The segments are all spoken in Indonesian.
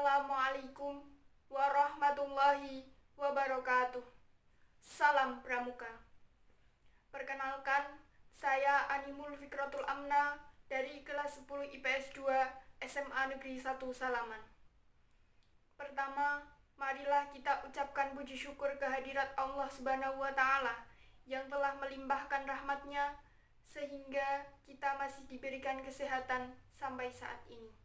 Assalamualaikum warahmatullahi wabarakatuh. Salam Pramuka. Perkenalkan, saya Animul Fikratul Amna dari kelas 10 IPS 2 SMA Negeri 1 Salaman. Pertama, marilah kita ucapkan puji syukur kehadirat Allah Subhanahu wa Ta'ala yang telah melimpahkan rahmat-Nya sehingga kita masih diberikan kesehatan sampai saat ini.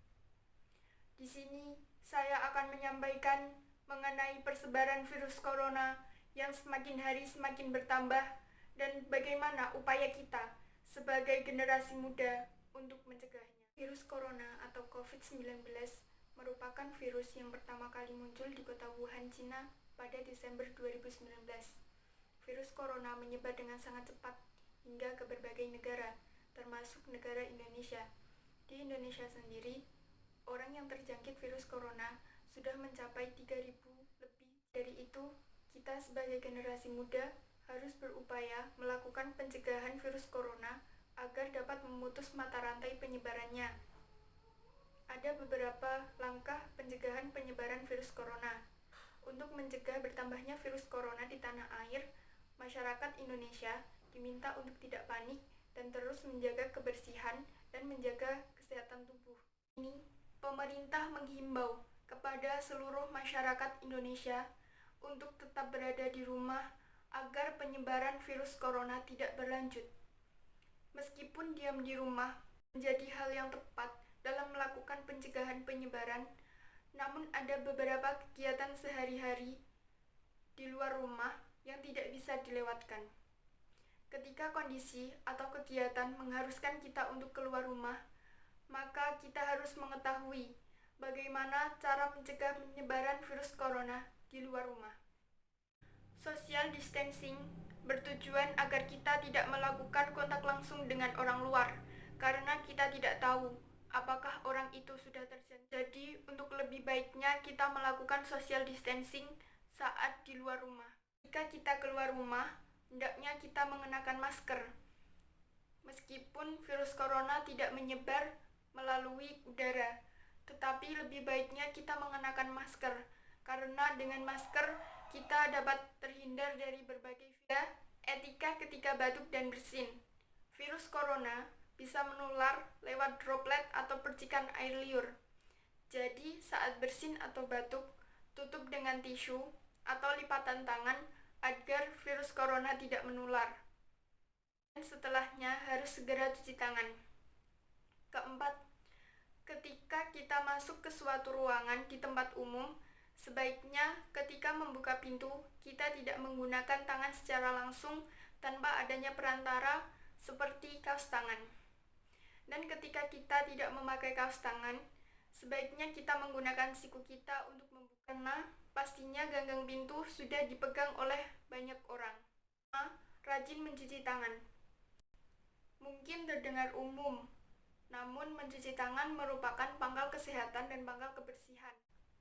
Di sini saya akan menyampaikan mengenai persebaran virus corona yang semakin hari semakin bertambah dan bagaimana upaya kita sebagai generasi muda untuk mencegahnya. Virus corona atau COVID-19 merupakan virus yang pertama kali muncul di kota Wuhan, Cina pada Desember 2019. Virus corona menyebar dengan sangat cepat hingga ke berbagai negara, termasuk negara Indonesia. Di Indonesia sendiri, orang yang terjangkit virus corona sudah mencapai 3.000 lebih. Dari itu, kita sebagai generasi muda harus berupaya melakukan pencegahan virus corona agar dapat memutus mata rantai penyebarannya. Ada beberapa langkah pencegahan penyebaran virus corona. Untuk mencegah bertambahnya virus corona di tanah air, masyarakat Indonesia diminta untuk tidak panik dan terus menjaga kebersihan dan menjaga kesehatan tubuh. Ini pemerintah menghimbau kepada seluruh masyarakat Indonesia untuk tetap berada di rumah agar penyebaran virus corona tidak berlanjut. Meskipun diam di rumah menjadi hal yang tepat dalam melakukan pencegahan penyebaran, namun ada beberapa kegiatan sehari-hari di luar rumah yang tidak bisa dilewatkan. Ketika kondisi atau kegiatan mengharuskan kita untuk keluar rumah, maka kita harus mengetahui bagaimana cara mencegah penyebaran virus corona di luar rumah. Social distancing bertujuan agar kita tidak melakukan kontak langsung dengan orang luar, karena kita tidak tahu apakah orang itu sudah terjangkit. Jadi, untuk lebih baiknya kita melakukan social distancing saat di luar rumah. Jika kita keluar rumah, hendaknya kita mengenakan masker. Meskipun virus corona tidak menyebar melalui udara, tetapi lebih baiknya kita mengenakan masker, karena dengan masker kita dapat terhindar dari berbagai virus. Etika ketika batuk dan bersin. Virus corona bisa menular lewat droplet atau percikan air liur. Jadi saat bersin atau batuk, tutup dengan tisu atau lipatan tangan agar virus corona tidak menular. Dan setelahnya harus segera cuci tangan. Keempat, ketika kita masuk ke suatu ruangan di tempat umum, sebaiknya ketika membuka pintu, kita tidak menggunakan tangan secara langsung tanpa adanya perantara seperti kaos tangan. Dan ketika kita tidak memakai kaos tangan, sebaiknya kita menggunakan siku kita untuk membuka, karena pastinya ganggang pintu sudah dipegang oleh banyak orang. Rajin mencuci tangan. Mungkin terdengar umum, namun mencuci tangan merupakan pangkal kesehatan dan pangkal kebersihan.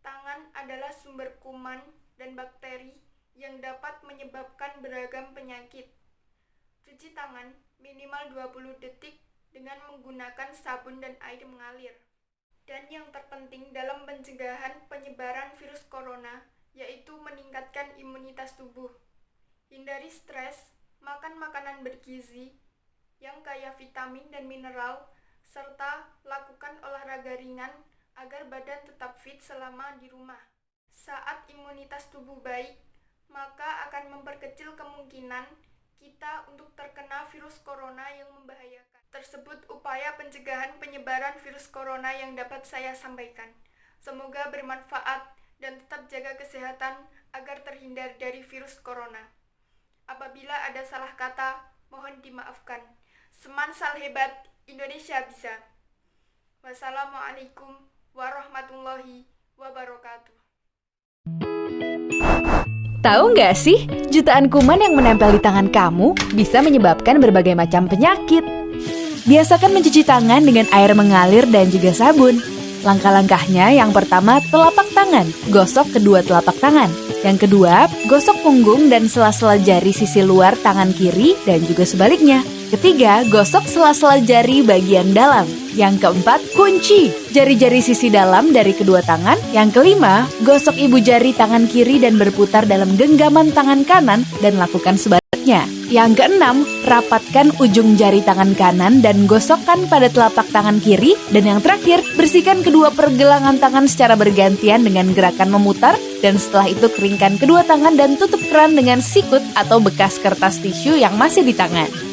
Tangan adalah sumber kuman dan bakteri yang dapat menyebabkan beragam penyakit. Cuci tangan minimal 20 detik dengan menggunakan sabun dan air mengalir. Dan yang terpenting dalam pencegahan penyebaran virus corona yaitu meningkatkan imunitas tubuh. Hindari stres, makan makanan bergizi yang kaya vitamin dan mineral, serta lakukan olahraga ringan agar badan tetap fit selama di rumah. Saat imunitas tubuh baik, maka akan memperkecil kemungkinan kita untuk terkena virus corona yang membahayakan. Tersebut upaya pencegahan penyebaran virus corona yang dapat saya sampaikan. Semoga bermanfaat dan tetap jaga kesehatan agar terhindar dari virus corona. Apabila ada salah kata, mohon dimaafkan. Semansal hebat, Indonesia bisa. Wassalamualaikum warahmatullahi wabarakatuh. Tahu nggak sih, jutaan kuman yang menempel di tangan kamu bisa menyebabkan berbagai macam penyakit. Biasakan mencuci tangan dengan air mengalir dan juga sabun. Langkah-langkahnya yang pertama, telapak tangan, gosok kedua telapak tangan. Yang kedua, gosok punggung dan sela-sela jari sisi luar tangan kiri dan juga sebaliknya. Yang ketiga, gosok sela-sela jari bagian dalam. Yang keempat, kunci jari-jari sisi dalam dari kedua tangan. Yang kelima, gosok ibu jari tangan kiri dan berputar dalam genggaman tangan kanan dan lakukan sebaliknya. Yang keenam, rapatkan ujung jari tangan kanan dan gosokkan pada telapak tangan kiri. Dan yang terakhir, bersihkan kedua pergelangan tangan secara bergantian dengan gerakan memutar. Dan setelah itu keringkan kedua tangan dan tutup keran dengan sikut atau bekas kertas tisu yang masih di tangan.